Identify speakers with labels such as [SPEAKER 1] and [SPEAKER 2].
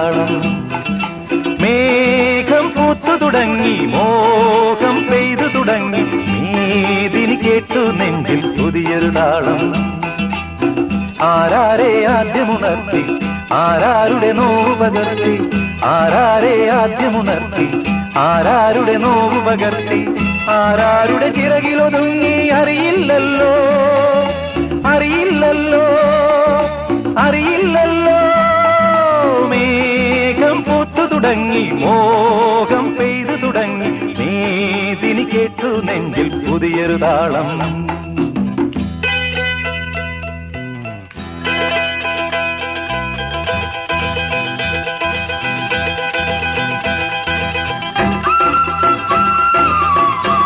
[SPEAKER 1] താളം. മേഘം പൂത്തു തുടങ്ങി, മോഹം പെയ്തു തുടങ്ങി, മേദിനി കേട്ടു നെഞ്ചിൽ പുതിയൊരു താളം. ആരാരെ ആദ്യമുണർത്തി, ആരാരുടെ നോവ് പകർത്തി, ആരാരെ ആദ്യമുണർത്തി, ആരാരുടെ നോവ് പകർത്തി, ആരാരുടെ ചിറകിലൊതുങ്ങി അറിയില്ലല്ലോ, അറിയില്ലല്ലോ, അറിയില്ലല്ലോ. മേഘം പൂത്തു തുടങ്ങി, മോഹം പെയ്തു തുടങ്ങി, മേദിനി കേട്ടു നെഞ്ചിൽ പുതിയൊരു താളം.